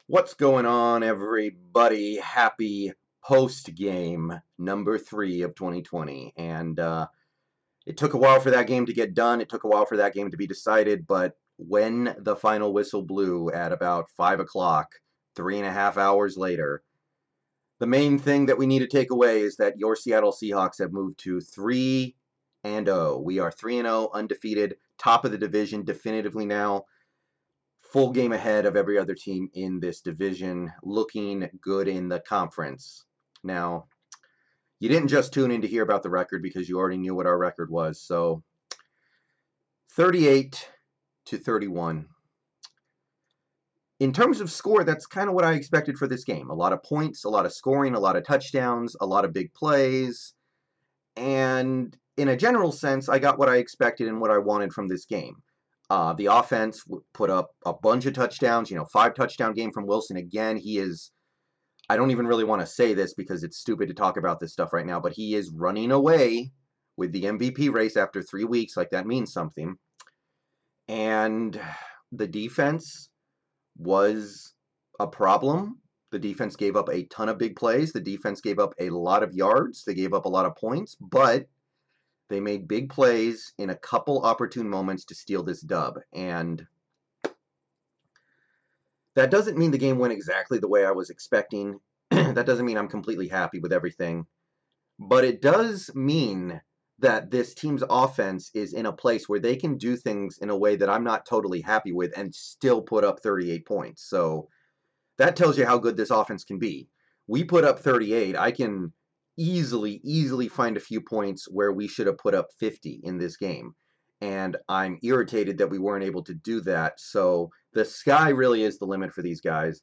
What's going on, everybody? Happy post game number 3 of 2020. And it took a while for that game to get done. It took a while for that game to be decided. But when the final whistle blew at about 5 o'clock, 3.5 hours later, the main thing that we need to take away is that your Seattle Seahawks have moved to 3-0. We are 3-0, undefeated, top of the division definitively now, full game ahead of every other team in this division, looking good in the conference. Now, you didn't just tune in to hear about the record because you already knew what our record was. So, 38-31. In terms of score, that's kind of what I expected for this game. A lot of points, a lot of scoring, a lot of touchdowns, a lot of big plays. And in a general sense, I got what I expected and what I wanted from this game. The offense put up a bunch of touchdowns, 5 touchdown game from Wilson. Again, he is, I don't even really want to say this because it's stupid to talk about this stuff right now, but he is running away with the MVP race after 3 weeks. Like, that means something. And the defense was a problem. The defense gave up a ton of big plays. The defense gave up a lot of yards. They gave up a lot of points, but they made big plays in a couple opportune moments to steal this dub. And that doesn't mean the game went exactly the way I was expecting. That doesn't mean I'm completely happy with everything. But it does mean that this team's offense is in a place where they can do things in a way that I'm not totally happy with and still put up 38 points. So that tells you how good this offense can be. We put up 38. I can easily find a few points where we should have put up 50 in this game. And I'm irritated that we weren't able to do that. So the sky really is the limit for these guys.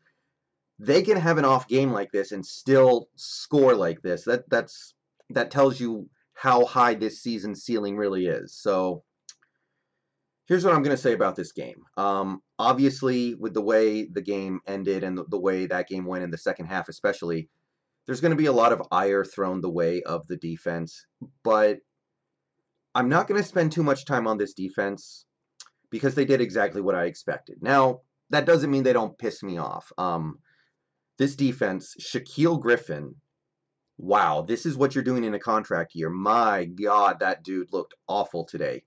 They can have an off game like this and still score like this. That tells you how high this season's ceiling really is. So here's what I'm going to say about this game. Obviously, with the way the game ended and the way that game went in the second half especially, there's going to be a lot of ire thrown the way of the defense. But I'm not going to spend too much time on this defense because they did exactly what I expected. Now, that doesn't mean they don't piss me off. This defense, Shaquille Griffin, wow, this is what you're doing in a contract year. My God, that dude looked awful today.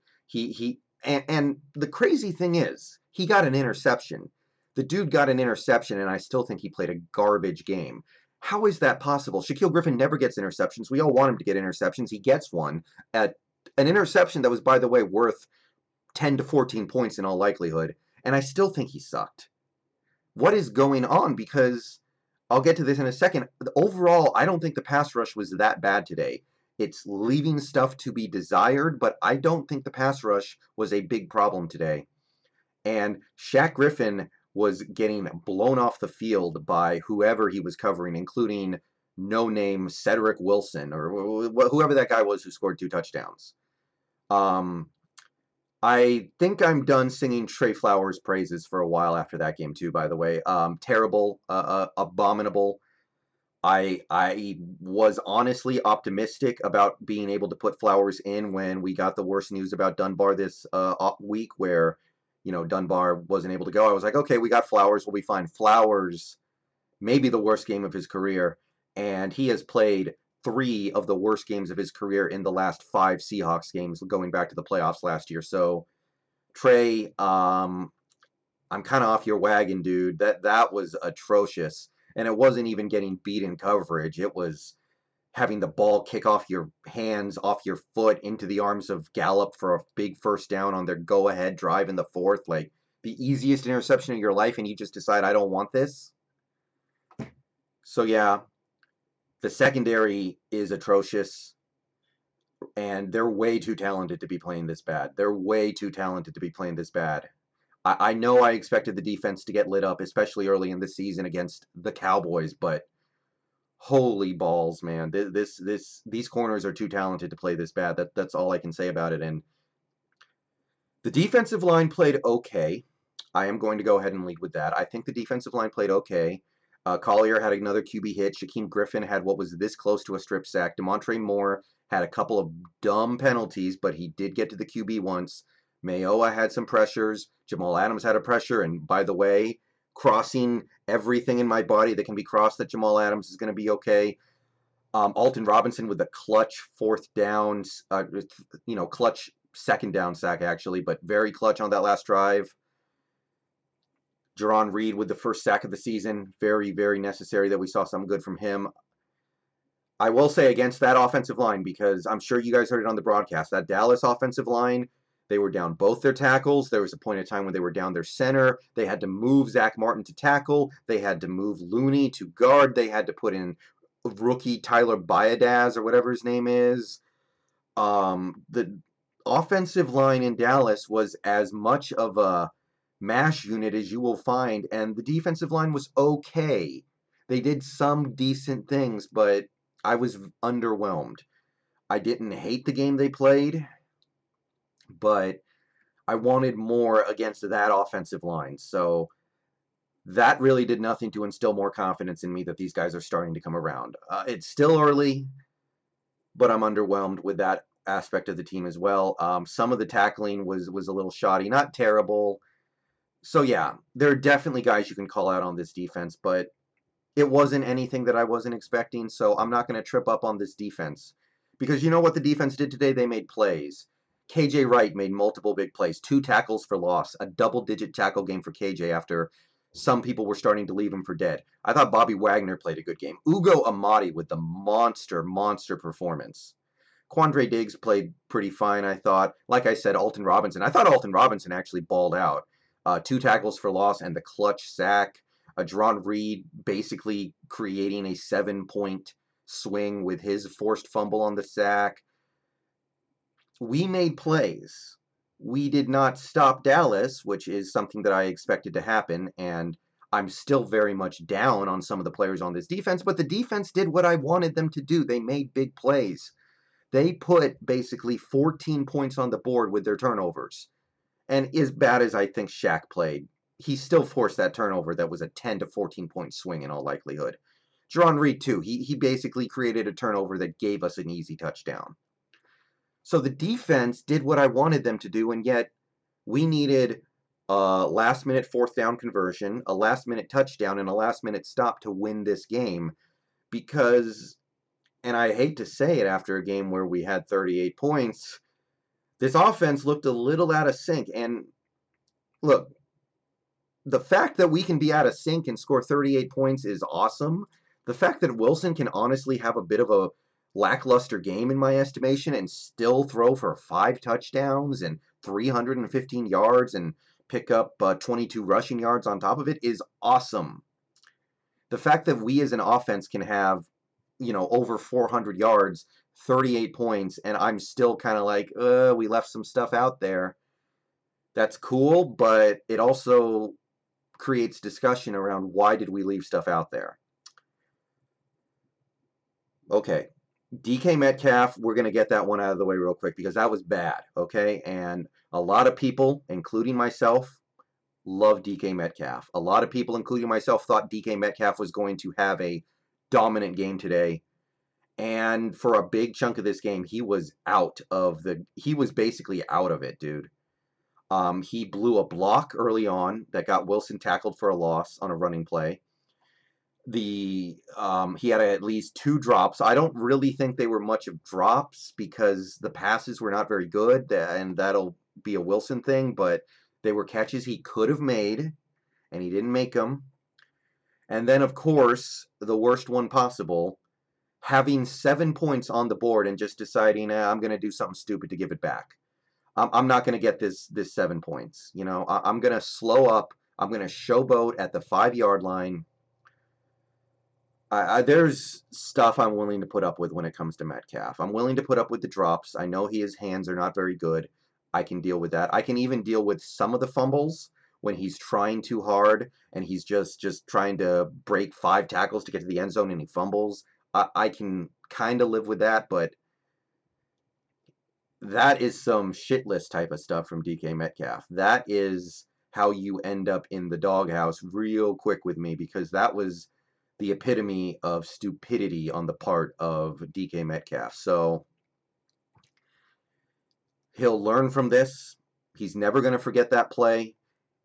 And the crazy thing is, he got an interception. The dude got an interception, and I still think he played a garbage game. How is that possible? Shaquille Griffin never gets interceptions. We all want him to get interceptions. He gets one. At an interception that was, by the way, worth 10 to 14 points in all likelihood, and I still think he sucked. What is going on? Because I'll get to this in a second. Overall, I don't think the pass rush was that bad today. It's leaving stuff to be desired, but I don't think the pass rush was a big problem today. And Shaq Griffin was getting blown off the field by whoever he was covering, including no-name Cedric Wilson or whoever that guy was who scored 2 touchdowns. Um, I think I'm done singing Trey Flowers' praises for a while after that game too. By the way, terrible, abominable. I was honestly optimistic about being able to put Flowers in when we got the worst news about Dunbar this week, where Dunbar wasn't able to go. I was like, okay, we got Flowers, we'll be fine. Flowers, maybe the worst game of his career, and he has played 3 of the worst games of his career in the last 5 Seahawks games, going back to the playoffs last year. So Trey, I'm kind of off your wagon, dude. That was atrocious. And it wasn't even getting beat in coverage. It was having the ball kick off your hands, off your foot, into the arms of Gallup for a big first down on their go-ahead drive in the fourth. Like, the easiest interception of your life, and you just decide, I don't want this? So, yeah, the secondary is atrocious, and they're way too talented to be playing this bad. They're way too talented to be playing this bad. I know I expected the defense to get lit up, especially early in the season against the Cowboys, but holy balls, man! These corners are too talented to play this bad. That's all I can say about it. And the defensive line played okay. I am going to go ahead and lead with that. I think the defensive line played okay. Collier had another QB hit. Shaquem Griffin had what was this close to a strip sack. Demontre Moore had a couple of dumb penalties, but he did get to the QB once. Mayoa had some pressures. Jamal Adams had a pressure. And by the way, crossing everything in my body that can be crossed, that Jamal Adams is going to be okay. Alton Robinson with the clutch fourth downs, clutch second down sack, actually, but very clutch on that last drive. Jerron Reed with the first sack of the season. Very, very necessary that we saw something good from him. I will say against that offensive line, because I'm sure you guys heard it on the broadcast, that Dallas offensive line, they were down both their tackles. There was a point in time when they were down their center. They had to move Zach Martin to tackle. They had to move Looney to guard. They had to put in rookie Tyler Biadasz or whatever his name is. The offensive line in Dallas was as much of a mash unit as you will find, and the defensive line was okay. They did some decent things, but I was underwhelmed. I didn't hate the game they played, but I wanted more against that offensive line. So that really did nothing to instill more confidence in me that these guys are starting to come around. It's still early, but I'm underwhelmed with that aspect of the team as well. Some of the tackling was a little shoddy, not terrible. So yeah, there are definitely guys you can call out on this defense, but it wasn't anything that I wasn't expecting, so I'm not going to trip up on this defense. Because you know what the defense did today? They made plays. KJ Wright made multiple big plays, 2 tackles for loss, a double-digit tackle game for KJ after some people were starting to leave him for dead. I thought Bobby Wagner played a good game. Ugo Amadi with the monster performance. Quandre Diggs played pretty fine, I thought. Like I said, Alton Robinson. I thought Alton Robinson actually balled out. 2 tackles for loss and the clutch sack. Jerron Reed basically creating a 7-point swing with his forced fumble on the sack. We made plays. We did not stop Dallas, which is something that I expected to happen, and I'm still very much down on some of the players on this defense, but the defense did what I wanted them to do. They made big plays. They put basically 14 points on the board with their turnovers. And as bad as I think Shaq played, he still forced that turnover that was a 10 to 14 point swing in all likelihood. Jerron Reed, too, he basically created a turnover that gave us an easy touchdown. So the defense did what I wanted them to do, and yet we needed a last minute fourth down conversion, a last minute touchdown, and a last minute stop to win this game because, and I hate to say it after a game where we had 38 points, this offense looked a little out of sync. And look, the fact that we can be out of sync and score 38 points is awesome. The fact that Wilson can honestly have a bit of a lackluster game in my estimation and still throw for 5 touchdowns and 315 yards and pick up 22 rushing yards on top of it is awesome. The fact that we as an offense can have, over 400 yards, 38 points, and I'm still kind of like, we left some stuff out there. That's cool, but it also creates discussion around why did we leave stuff out there. Okay, DK Metcalf, we're going to get that one out of the way real quick because that was bad, okay? And a lot of people, including myself, love DK Metcalf. A lot of people, including myself, thought DK Metcalf was going to have a dominant game today. And for a big chunk of this game, he was basically out of it, dude. He blew a block early on that got Wilson tackled for a loss on a running play. He had at least 2 drops. I don't really think they were much of drops because the passes were not very good, and that'll be a Wilson thing, but they were catches he could have made, and he didn't make them. And then, of course, the worst one possible, having 7 points on the board and just deciding, I'm going to do something stupid to give it back. I'm not going to get this 7 points. I'm going to slow up. I'm going to showboat at the 5-yard line. There's stuff I'm willing to put up with when it comes to Metcalf. I'm willing to put up with the drops. I know his hands are not very good. I can deal with that. I can even deal with some of the fumbles when he's trying too hard and he's just trying to break 5 tackles to get to the end zone and he fumbles. I can kind of live with that, but that is some shit list type of stuff from DK Metcalf. That is how you end up in the doghouse real quick with me because that was the epitome of stupidity on the part of DK Metcalf. So he'll learn from this. He's never going to forget that play.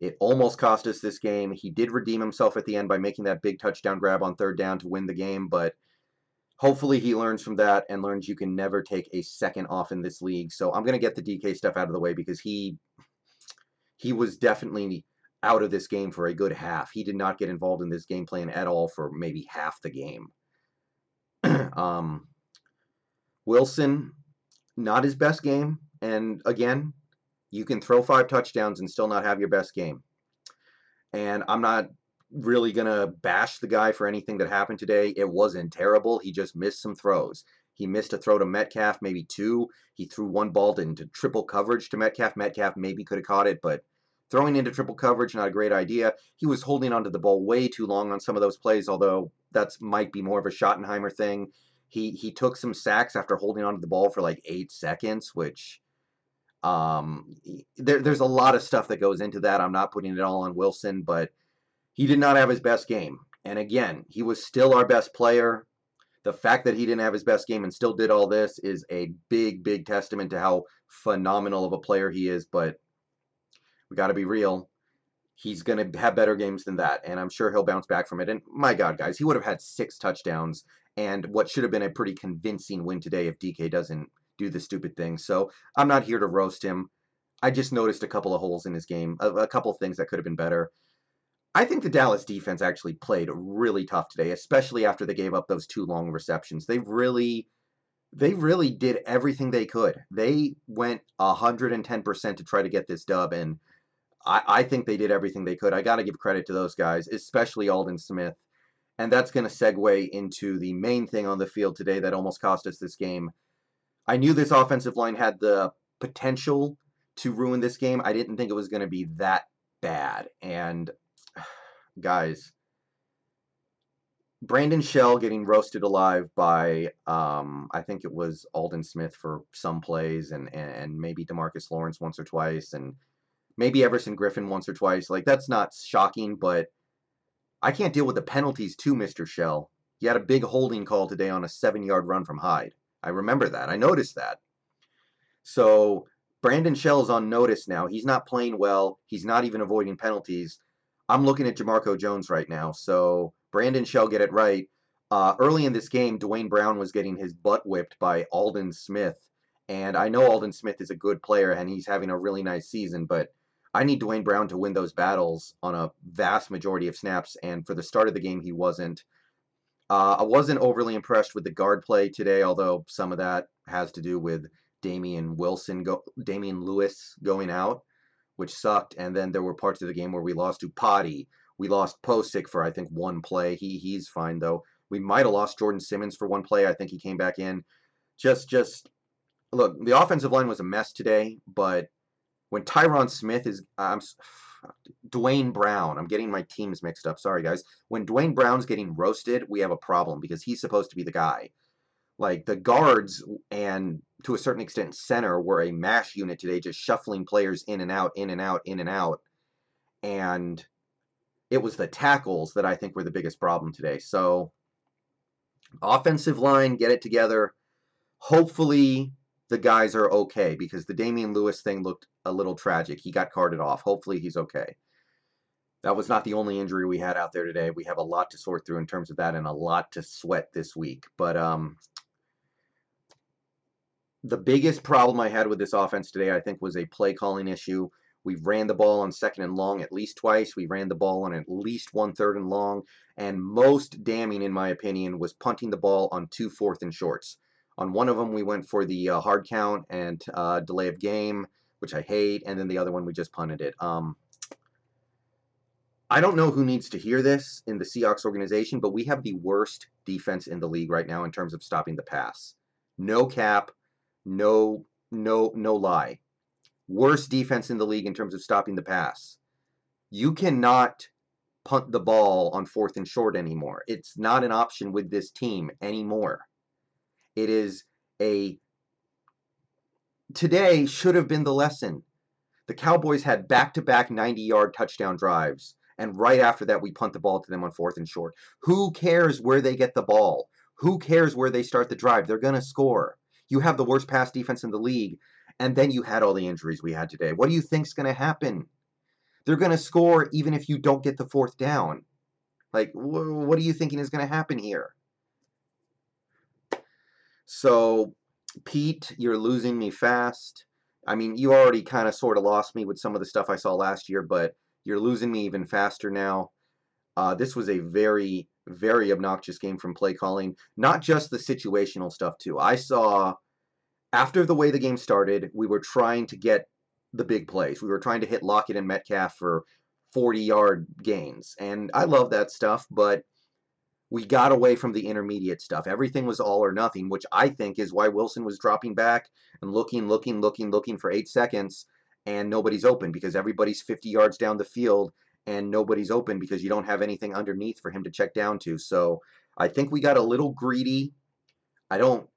It almost cost us this game. He did redeem himself at the end by making that big touchdown grab on third down to win the game, but hopefully he learns from that and learns you can never take a second off in this league. So I'm going to get the DK stuff out of the way because he was definitely out of this game for a good half. He did not get involved in this game plan at all for maybe half the game. Wilson, not his best game. And again, you can throw 5 touchdowns and still not have your best game. And I'm not really going to bash the guy for anything that happened today. It wasn't terrible. He just missed some throws. He missed a throw to Metcalf, maybe 2. He threw one ball into triple coverage to Metcalf. Metcalf maybe could have caught it, but throwing into triple coverage, not a great idea. He was holding onto the ball way too long on some of those plays, although that might be more of a Schottenheimer thing. He took some sacks after holding onto the ball for like 8 seconds, which there's a lot of stuff that goes into that. I'm not putting it all on Wilson, but he did not have his best game. And again, he was still our best player. The fact that he didn't have his best game and still did all this is a big, big testament to how phenomenal of a player he is. But we got to be real. He's going to have better games than that, and I'm sure he'll bounce back from it. And my God, guys, he would have had 6 touchdowns and what should have been a pretty convincing win today if DK doesn't do the stupid thing. So I'm not here to roast him. I just noticed a couple of holes in his game, a couple of things that could have been better. I think the Dallas defense actually played really tough today, especially after they gave up those 2 long receptions. They really did everything they could. They went 110% to try to get this dub, and I think they did everything they could. I got to give credit to those guys, especially Aldon Smith. And that's going to segue into the main thing on the field today that almost cost us this game. I knew this offensive line had the potential to ruin this game. I didn't think it was going to be that bad. And guys, Brandon Shell getting roasted alive by, I think it was Aldon Smith for some plays and maybe DeMarcus Lawrence once or twice and maybe Everson Griffin once or twice. Like, that's not shocking, but I can't deal with the penalties too, Mr. Shell. He had a big holding call today on a 7-yard run from Hyde. I remember that. I noticed that. So Brandon Shell is on notice now. He's not playing well. He's not even avoiding penalties. I'm looking at Jamarco Jones right now. So Brandon Shell, get it right. Early in this game, Dwayne Brown was getting his butt whipped by Aldon Smith. And I know Aldon Smith is a good player and he's having a really nice season, but I need Dwayne Brown to win those battles on a vast majority of snaps, and for the start of the game, he wasn't. I wasn't overly impressed with the guard play today, although some of that has to do with Damian Lewis going out, which sucked, and then there were parts of the game where we lost to Potty. We lost Posick for, I think, 1 play. He's fine, though. We might have lost Jordan Simmons for 1 play. I think he came back in. Just look, the offensive line was a mess today, but when Tyron Smith is, Dwayne Brown, I'm getting my teams mixed up. Sorry, guys. When Dwayne Brown's getting roasted, we have a problem because he's supposed to be the guy. Like, the guards and, to a certain extent, center were a mash unit today, just shuffling players in and out, in and out, in and out. And it was the tackles that I think were the biggest problem today. So, offensive line, get it together. Hopefully the guys are okay, because the Damian Lewis thing looked a little tragic. He got carted off. Hopefully he's okay. That was not the only injury we had out there today. We have a lot to sort through in terms of that and a lot to sweat this week. But the biggest problem I had with this offense today, I think, was a play calling issue. We ran the ball on 2nd and long at least twice. We ran the ball on at least 1 3rd and long. And most damning, in my opinion, was punting the ball on 2 4th and shorts. On one of them, we went for the hard count and delay of game, which I hate, and then the other one, we just punted it. I don't know who needs to hear this in the Seahawks organization, but we have the worst defense in the league right now in terms of stopping the pass. No cap, no lie. Worst defense in the league in terms of stopping the pass. You cannot punt the ball on 4th and short anymore. It's not an option with this team anymore. It is today should have been the lesson. The Cowboys had back-to-back 90-yard touchdown drives, and right after that, we punt the ball to them on 4th and short. Who cares where they get the ball? Who cares where they start the drive? They're going to score. You have the worst pass defense in the league, and then you had all the injuries we had today. What do you think's going to happen? They're going to score even if you don't get the fourth down. Like, what are you thinking is going to happen here? So, Pete, you're losing me fast. I mean, you already kind of sort of lost me with some of the stuff I saw last year, but you're losing me even faster now. This was a very, very obnoxious game from play calling. Not just the situational stuff, too. I saw, after the way the game started, we were trying to get the big plays. We were trying to hit Lockett and Metcalf for 40-yard gains. And I love that stuff, but we got away from the intermediate stuff. Everything was all or nothing, which I think is why Wilson was dropping back and looking for 8 seconds, and nobody's open because everybody's 50 yards down the field and nobody's open because you don't have anything underneath for him to check down to. So I think we got a little greedy. I don't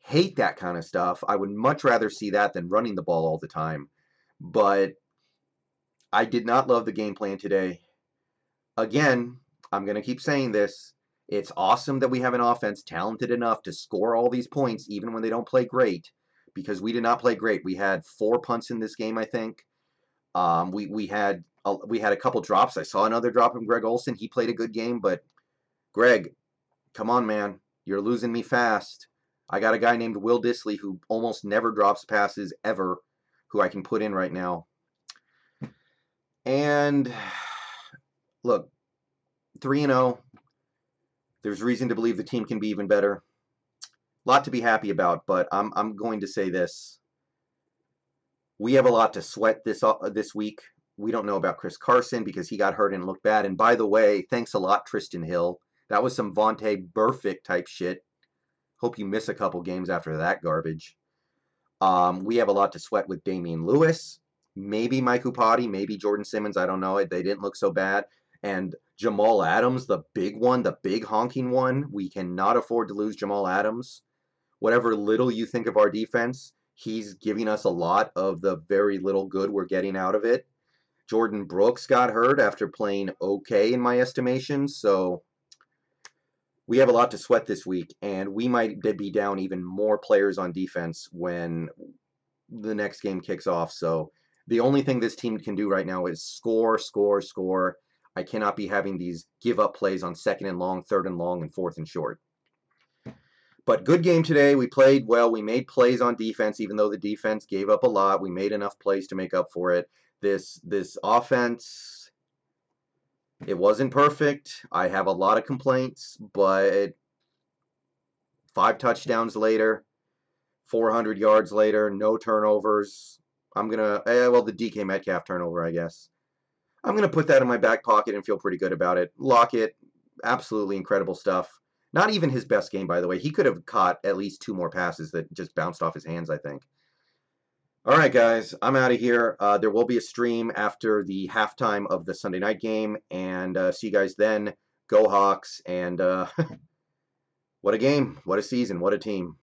hate that kind of stuff. I would much rather see that than running the ball all the time. But I did not love the game plan today. Again, I'm going to keep saying this. It's awesome that we have an offense talented enough to score all these points even when they don't play great, because we did not play great. We had 4 punts in this game, I think. We had a couple drops. I saw another drop from Greg Olsen. He played a good game, but Greg, come on, man. You're losing me fast. I got a guy named Will Dissly who almost never drops passes ever, who I can put in right now. And look, 3-0. There's reason to believe the team can be even better. A lot to be happy about, but I'm going to say this. We have a lot to sweat this week. We don't know about Chris Carson because he got hurt and looked bad. And by the way, thanks a lot, Tristan Hill. That was some Vontae Burfict type shit. Hope you miss a couple games after that garbage. We have a lot to sweat with Damian Lewis. Maybe Mike Upati, maybe Jordan Simmons. I don't know. They didn't look so bad. And Jamal Adams, the big one, the big honking one. We cannot afford to lose Jamal Adams. Whatever little you think of our defense, he's giving us a lot of the very little good we're getting out of it. Jordan Brooks got hurt after playing okay in my estimation, so we have a lot to sweat this week, and we might be down even more players on defense when the next game kicks off. So the only thing this team can do right now is score, score, score. I cannot be having these give-up plays on 2nd and long, 3rd and long, and 4th and short. But good game today. We played well. We made plays on defense, even though the defense gave up a lot. We made enough plays to make up for it. This offense, it wasn't perfect. I have a lot of complaints, but 5 touchdowns later, 400 yards later, no turnovers. I'm going to, well, the DK Metcalf turnover, I guess. I'm going to put that in my back pocket and feel pretty good about it. Lockett, absolutely incredible stuff. Not even his best game, by the way. He could have caught at least 2 more passes that just bounced off his hands, I think. All right, guys, I'm out of here. There will be a stream after the halftime of the Sunday night game, and see you guys then. Go Hawks, and what a game, what a season, what a team.